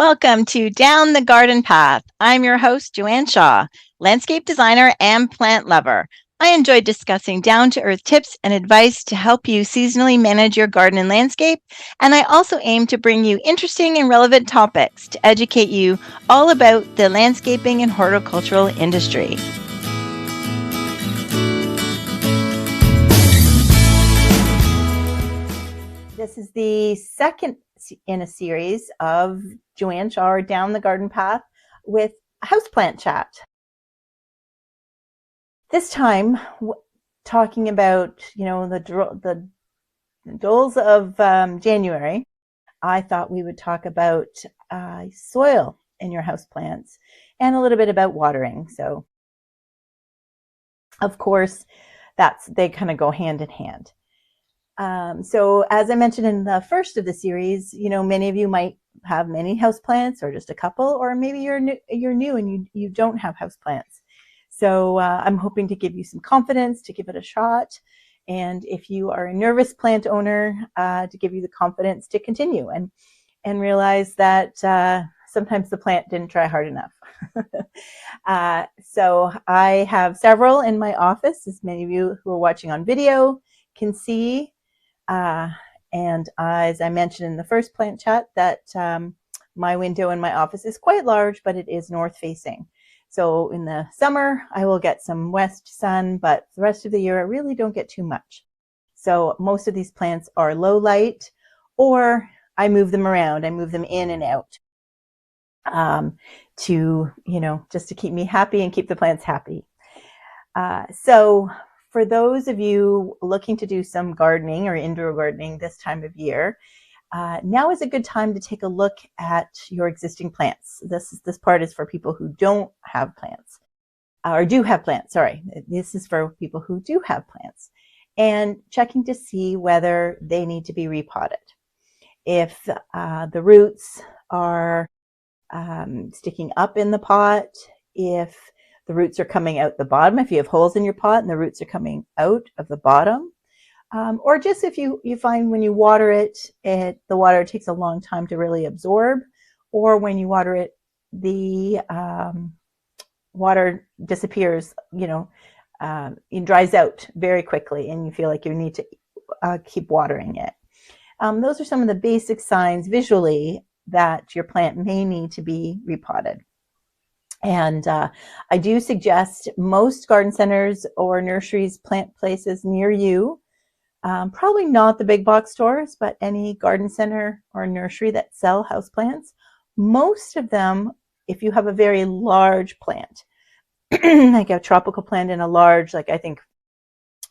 Welcome to Down the Garden Path. I'm your host, Joanne Shaw, landscape designer and plant lover. I enjoy discussing down-to-earth tips and advice to help you seasonally manage your garden and landscape, and I also aim to bring you interesting and relevant topics to educate you all about the landscaping and horticultural industry. This is the second in a series of Joanne Shaw Down the Garden Path with Houseplant Chat. This time, talking about the doles of January, I thought we would talk about soil in your houseplants and a little bit about watering. So, of course, they kind of go hand in hand. So as I mentioned in the first of the series, many of you might have many houseplants or just a couple, or maybe you're new and you don't have houseplants. So I'm hoping to give you some confidence to give it a shot. And if you are a nervous plant owner, to give you the confidence to continue and realize that sometimes the plant didn't try hard enough. So I have several in my office, as many of you who are watching on video can see. And as I mentioned in the first plant chat, that my window in my office is quite large, but it is north facing. So in the summer, I will get some west sun, but the rest of the year, I really don't get too much. So most of these plants are low light, or I move them around. I move them in and out to, just to keep me happy and keep the plants happy. So for those of you looking to do some gardening or indoor gardening this time of year, now is a good time to take a look at your existing plants. This part is for people who don't have plants, or do have plants, sorry. This is for people who do have plants, and checking to see whether they need to be repotted. If the roots are sticking up in the pot, if the roots are coming out the bottom, if you have holes in your pot and the roots are coming out of the bottom, or just if you find when you water it, the water takes a long time to really absorb, or when you water it, the water disappears, it dries out very quickly and you feel like you need to keep watering it. Those are some of the basic signs visually that your plant may need to be repotted. And I do suggest most garden centers or nurseries, plant places near you, probably not the big box stores, but any garden center or nursery that sell houseplants. Most of them, if you have a very large plant, like a tropical plant in a large, like I think,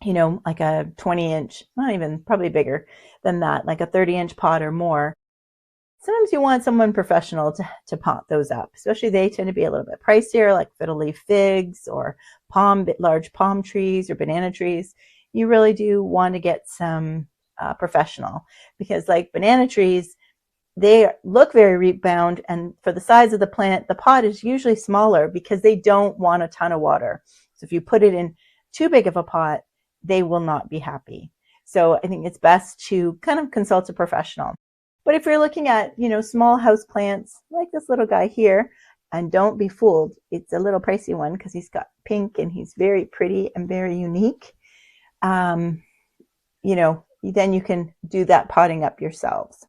like a 20-inch, not even, probably bigger than that, like a 30-inch pot or more. Sometimes you want someone professional to pot those up, especially they tend to be a little bit pricier, like fiddle leaf figs or large palm trees or banana trees. You really do want to get some professional, because like banana trees, they look very root bound, and for the size of the plant, the pot is usually smaller because they don't want a ton of water. So if you put it in too big of a pot, they will not be happy. So I think it's best to kind of consult a professional. But if you're looking at, small house plants like this little guy here, and don't be fooled, it's a little pricey one because he's got pink and he's very pretty and very unique. Then you can do that potting up yourselves.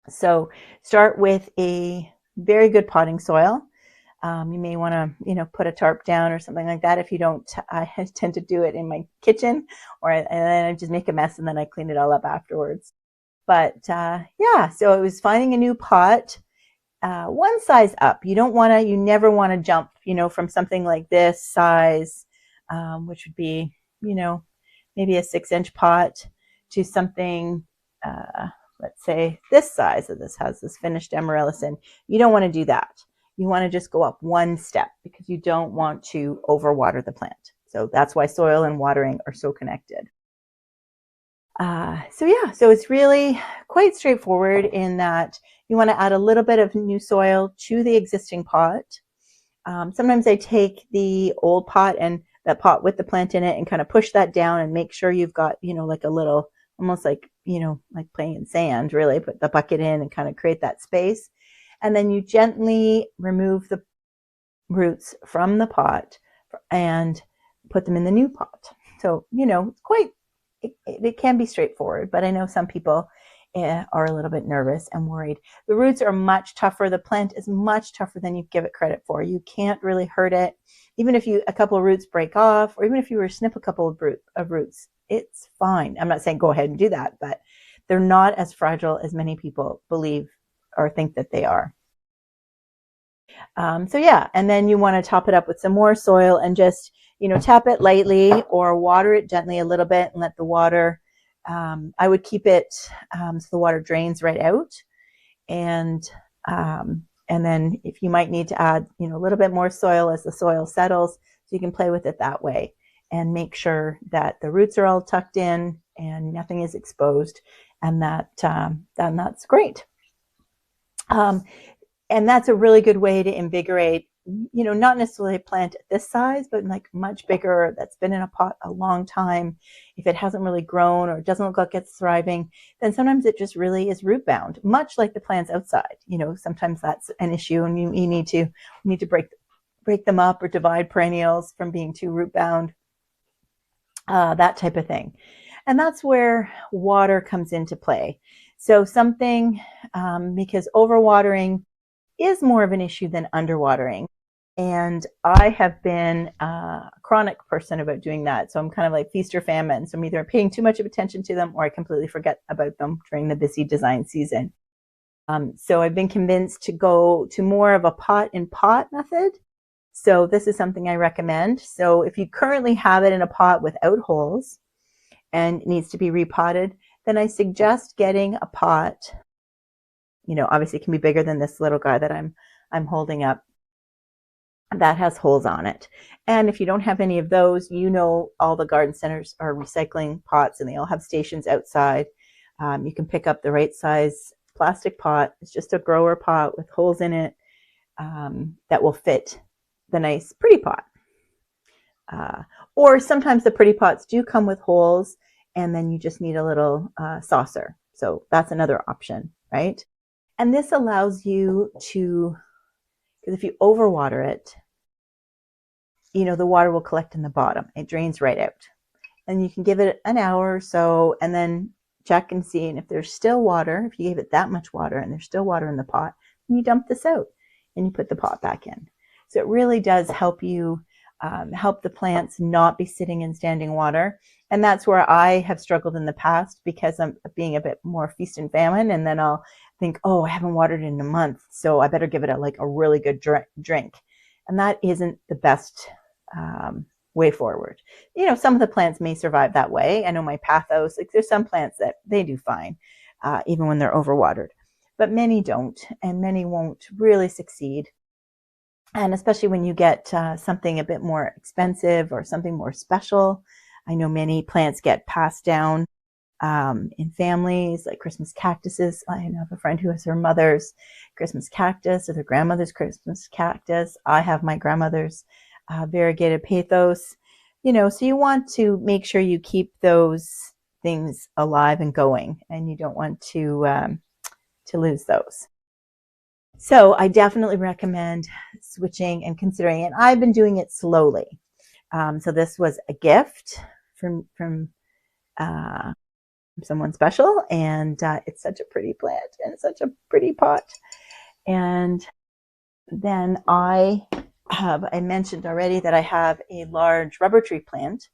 So start with a very good potting soil. You may want to, put a tarp down or something like that. If you don't, I tend to do it in my kitchen, and then I just make a mess and then I clean it all up afterwards. But so it was finding a new pot, one size up. You never want to jump, from something like this size, which would be, maybe a 6-inch pot, to something, let's say this size. So this has this finished amaryllis in. You don't want to do that. You want to just go up one step because you don't want to overwater the plant. So that's why soil and watering are so connected. So it's really quite straightforward in that you want to add a little bit of new soil to the existing pot. Sometimes I take the old pot and that pot with the plant in it and kind of push that down and make sure you've got, like a little, almost like, like playing in sand, really, put the bucket in and kind of create that space. And then you gently remove the roots from the pot and put them in the new pot. So, it can be straightforward, but I know some people are a little bit nervous and worried. The roots are much tougher. The plant is much tougher than you give it credit for. You can't really hurt it. Even if a couple of roots break off, or even if you were to snip a couple of roots, it's fine. I'm not saying go ahead and do that, but they're not as fragile as many people believe or think that they are. And then you want to top it up with some more soil and just, tap it lightly or water it gently a little bit and let the water, I would keep it so the water drains right out. And then if you might need to add, a little bit more soil as the soil settles, so you can play with it that way and make sure that the roots are all tucked in and nothing is exposed, and that's great. And that's a really good way to invigorate, not necessarily a plant at this size, but like much bigger, that's been in a pot a long time. If it hasn't really grown or it doesn't look like it's thriving, then sometimes it just really is root bound, much like the plants outside. Sometimes that's an issue, and you need to break them up or divide perennials from being too root bound, that type of thing. And that's where water comes into play. So because overwatering is more of an issue than underwatering. And I have been a chronic person about doing that. So I'm kind of like feast or famine. So I'm either paying too much of attention to them or I completely forget about them during the busy design season. So I've been convinced to go to more of a pot in pot method. So this is something I recommend. So if you currently have it in a pot without holes and it needs to be repotted, then I suggest getting a pot. Obviously it can be bigger than this little guy that I'm holding up that has holes on it. And if you don't have any of those, all the garden centers are recycling pots and they all have stations outside. You can pick up the right size plastic pot. It's just a grower pot with holes in it that will fit the nice pretty pot. Or sometimes the pretty pots do come with holes and then you just need a little saucer. So that's another option, right? And this allows you to, because if you overwater it, the water will collect in the bottom. It drains right out. And you can give it an hour or so and then check and see. And if there's still water, if you gave it that much water and there's still water in the pot, then you dump this out and you put the pot back in. So it really does help you help the plants not be sitting in standing water. And that's where I have struggled in the past because I'm being a bit more feast and famine. And then I'll think, oh, I haven't watered in a month, so I better give it a really good drink. And that isn't the best way forward. Some of the plants may survive that way. I know my pathos, there's some plants that they do fine, even when they're overwatered, but many don't, and many won't really succeed. And especially when you get something a bit more expensive or something more special. I know many plants get passed down in families, like Christmas cactuses. I have a friend who has her mother's Christmas cactus or their grandmother's Christmas cactus. I have my grandmother's variegated pothos. So you want to make sure you keep those things alive and going, and you don't want to lose those. So I definitely recommend switching and considering it. I've been doing it slowly. So this was a gift from someone special, and it's such a pretty plant and such a pretty pot. And then I mentioned already that I have a large rubber tree plant,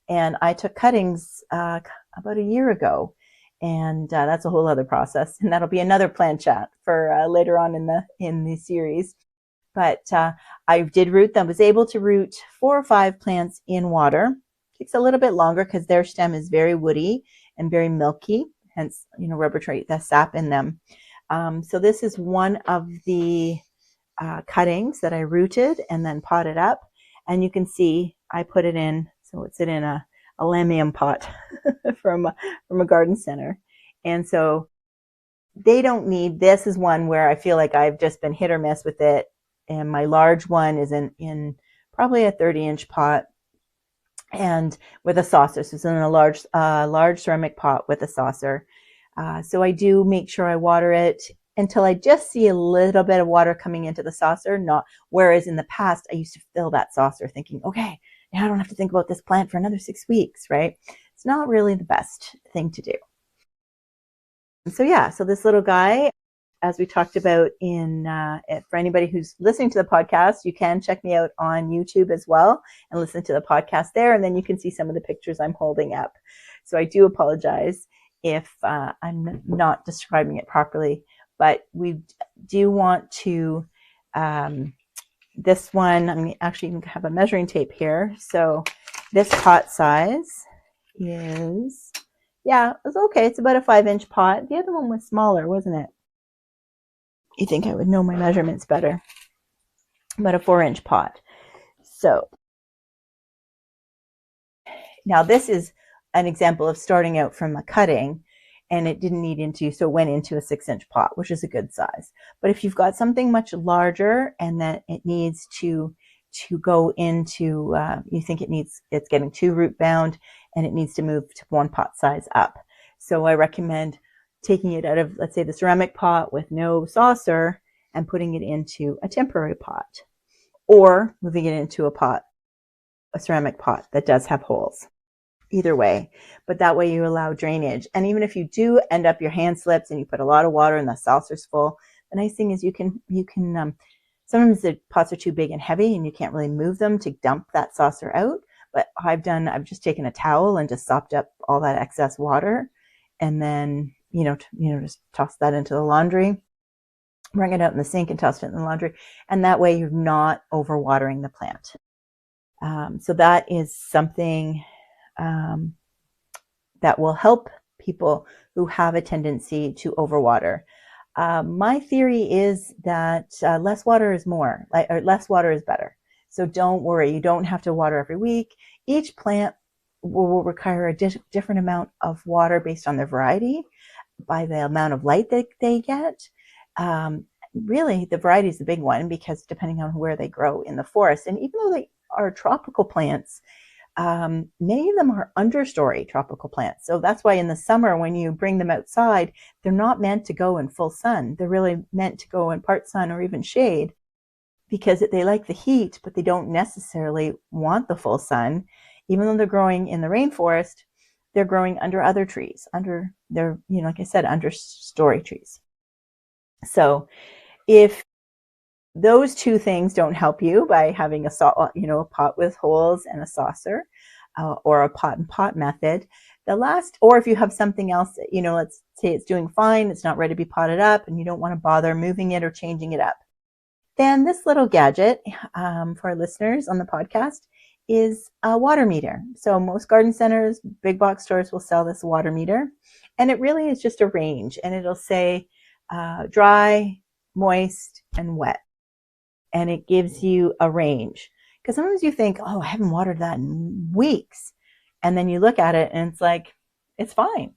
and I took cuttings about a year ago, and that's a whole other process, and that'll be another plant chat for later on in the series. But I did root them. Was able to root 4 or 5 plants in water. Takes a little bit longer because their stem is very woody and very milky, hence rubber tree, the sap in them. So this is one of the cuttings that I rooted and then potted up, and you can see I put it in. So it's in a lamium pot from a garden center, and so they don't need. This is one where I feel like I've just been hit or miss with it, and my large one is in probably a 30-inch pot and with a saucer. So it's in a large ceramic pot with a saucer. So I do make sure I water it until I just see a little bit of water coming into the saucer. Whereas in the past, I used to fill that saucer thinking, okay, now I don't have to think about this plant for another 6 weeks, right? It's not really the best thing to do. So yeah, so this little guy, as we talked about for anybody who's listening to the podcast, you can check me out on YouTube as well and listen to the podcast there. And then you can see some of the pictures I'm holding up. So I do apologize if I'm not describing it properly, but we do want to, this one, I'm actually even have a measuring tape here. So this pot size is, yeah, it's okay. It's about a 5-inch pot. The other one was smaller, wasn't it? You think I would know my measurements better. About a 4-inch pot. So now this is an example of starting out from a cutting, and it didn't need into, so it went into a 6-inch pot, which is a good size. But if you've got something much larger and that it needs to go into, you think it's getting too root bound and it needs to move to one pot size up. So I recommend taking it out of, let's say, the ceramic pot with no saucer and putting it into a temporary pot, or moving it into a ceramic pot that does have holes. Either way, but that way you allow drainage. And even if you do end up, your hand slips and you put a lot of water and the saucer's full, the nice thing is you can sometimes the pots are too big and heavy and you can't really move them to dump that saucer out. But I've just taken a towel and just sopped up all that excess water, and then just toss that into the laundry, bring it out in the sink and toss it in the laundry, and that way you're not overwatering the plant. So that is something that will help people who have a tendency to overwater. My theory is that less water is more, or less water is better. So don't worry, you don't have to water every week. Each plant will require a different amount of water based on their variety, by the amount of light that they get. Really, the variety is the big one, because depending on where they grow in the forest, and even though they are tropical plants, many of them are understory tropical plants. So that's why in the summer, when you bring them outside, they're not meant to go in full sun. They're really meant to go in part sun or even shade, because they like the heat, but they don't necessarily want the full sun. Even though they're growing in the rainforest, they're growing under other trees, like I said, understory trees. So if those two things don't help you by having a pot with holes and a saucer, or a pot and pot method, or if you have something else that, let's say it's doing fine, it's not ready to be potted up, and you don't want to bother moving it or changing it up, then this little gadget, for our listeners on the podcast, is a water meter. So most garden centers, big box stores will sell this water meter, and it really is just a range, and it'll say dry, moist, and wet. And it gives you a range. Because sometimes you think, oh, I haven't watered that in weeks. And then you look at it and it's like, it's fine.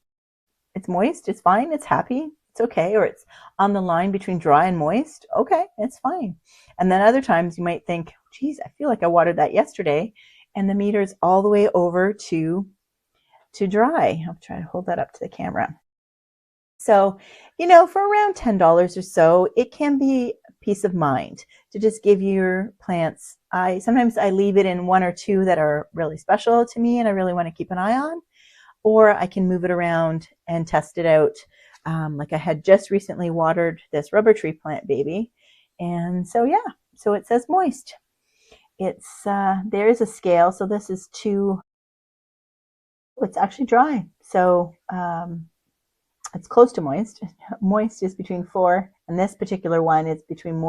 It's moist, it's fine, it's happy, it's okay. Or it's on the line between dry and moist. Okay, it's fine. And then other times you might think, geez, I feel like I watered that yesterday, and the meter's all the way over to dry. I'll try to hold that up to the camera. So, for around $10 or so, it can be peace of mind to just give your plants. Sometimes I leave it in one or two that are really special to me and I really want to keep an eye on, or I can move it around and test it out. Like I had just recently watered this rubber tree plant baby, and so it says moist. It's there is a scale, so this is it's actually dry, so it's close to moist. Moist is between 4, and this particular one is between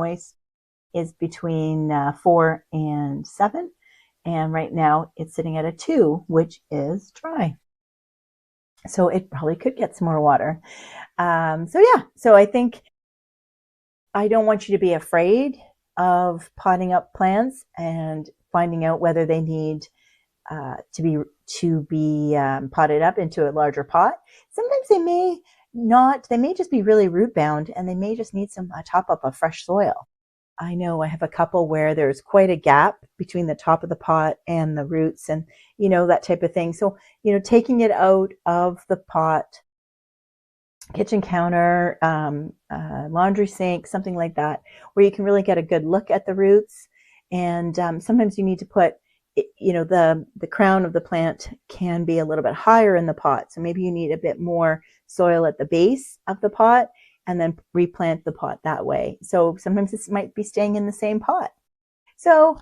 4 and 7. And right now it's sitting at a 2, which is dry. So it probably could get some more water. So I think I don't want you to be afraid of potting up plants and finding out whether they need to be potted up into a larger pot. Sometimes they may just be really root bound, and they may just need a top up of fresh soil. I know I have a couple where there's quite a gap between the top of the pot and the roots, and that type of thing. So taking it out of the pot kitchen counter, laundry sink, something like that, where you can really get a good look at the roots. And sometimes you need to put, the crown of the plant can be a little bit higher in the pot. So maybe you need a bit more soil at the base of the pot and then replant the pot that way. So sometimes this might be staying in the same pot. So,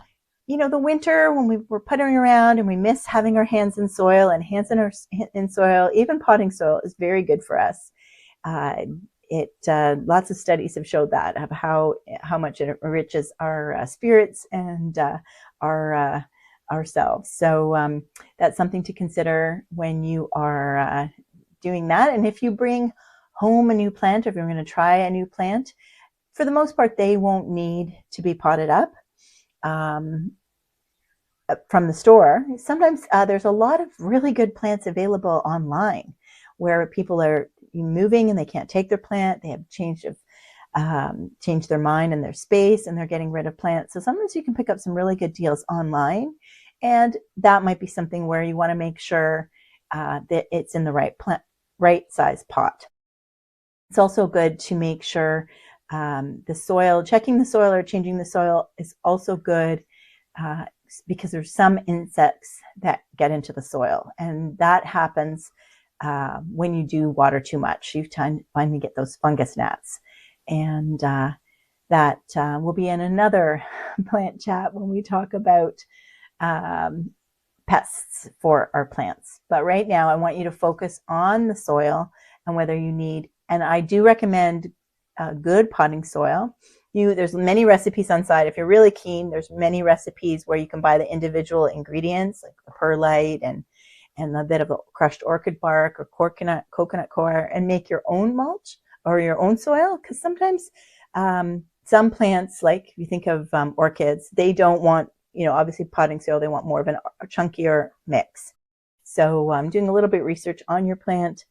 the winter when we were puttering around and we miss having our hands in soil, and hands in soil, even potting soil, is very good for us. Uh, Lots of studies have showed that, of how much it enriches our spirits and our ourselves. So that's something to consider when you are doing that. And if you bring home a new plant, or if you're going to try a new plant, for the most part, they won't need to be potted up from the store. Sometimes there's a lot of really good plants available online, where people are moving and they can't take their plant. They have changed their mind and their space, and they're getting rid of plants. So sometimes you can pick up some really good deals online, and that might be something where you want to make sure that it's in the right size pot. It's also good to make sure checking the soil or changing the soil is also good, because there's some insects that get into the soil, and that happens when you do water too much. You finally get those fungus gnats, and that will be in another plant chat when we talk about pests for our plants. But right now, I want you to focus on the soil and whether you need, and I do recommend good potting soil. There's many recipes on site. If you're really keen, there's many recipes where you can buy the individual ingredients, like the perlite and a bit of crushed orchid bark or coconut coir, and make your own mulch or your own soil. Because sometimes some plants, like if you think of orchids, they don't want, obviously potting soil, they want more of a chunkier mix. So doing a little bit of research on your plant.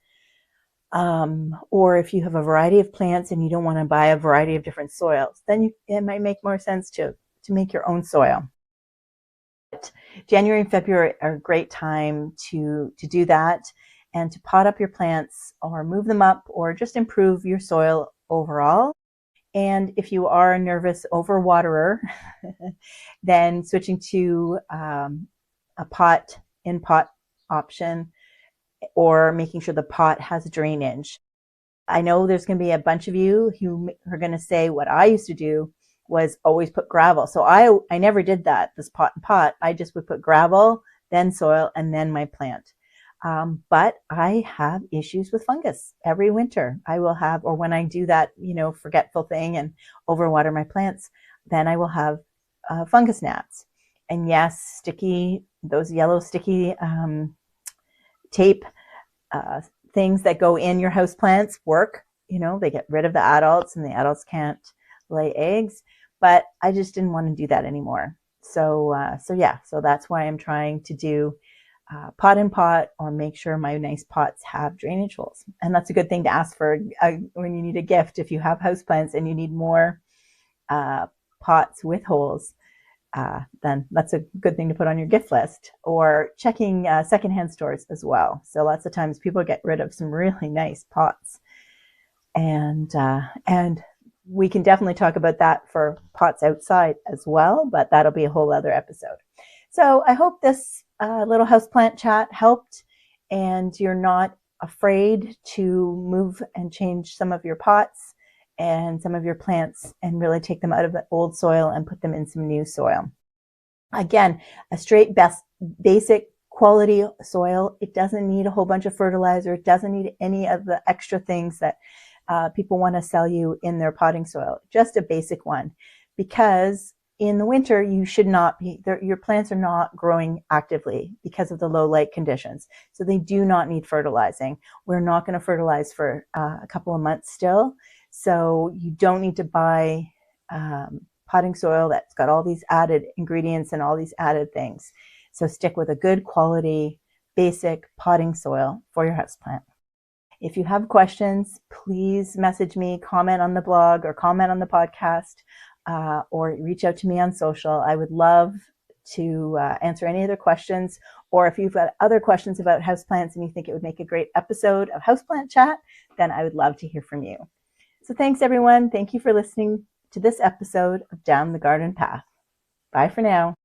Or if you have a variety of plants and you don't want to buy a variety of different soils, then it might make more sense to make your own soil. But January and February are a great time to do that, and to pot up your plants or move them up or just improve your soil overall. And if you are a nervous overwaterer, then switching to a pot option, or making sure the pot has drainage. I know there's going to be a bunch of you who are going to say, what I used to do was always put gravel. So I never did that, this pot and pot. I just would put gravel, then soil, and then my plant. But I have issues with fungus every winter. I will have, or when I do that, forgetful thing and overwater my plants, then I will have fungus gnats. And yes, those yellow sticky tape things that go in your house plants work. They get rid of the adults, and the adults can't lay eggs. But I just didn't want to do that anymore. So that's why I'm trying to do pot and pot, or make sure my nice pots have drainage holes. And that's a good thing to ask for when you need a gift. If you have houseplants and you need more pots with holes, then that's a good thing to put on your gift list. Or checking secondhand stores as well. So lots of times people get rid of some really nice pots, and we can definitely talk about that for pots outside as well, but that'll be a whole other episode. So I hope this little houseplant chat helped, and you're not afraid to move and change some of your pots and some of your plants, and really take them out of the old soil and put them in some new soil. Again, a straight basic quality soil. It doesn't need a whole bunch of fertilizer. It doesn't need any of the extra things that people want to sell you in their potting soil. Just a basic one, because in the winter your plants are not growing actively because of the low light conditions. So they do not need fertilizing. We're not going to fertilize for a couple of months still. So you don't need to buy potting soil that's got all these added ingredients and all these added things. So stick with a good quality, basic potting soil for your houseplant. If you have questions, please message me, comment on the blog, or comment on the podcast, or reach out to me on social. I would love to answer any other questions, Or if you've got other questions about houseplants and you think it would make a great episode of Houseplant Chat, then I would love to hear from you. So thanks, everyone. Thank you for listening to this episode of Down the Garden Path. Bye for now.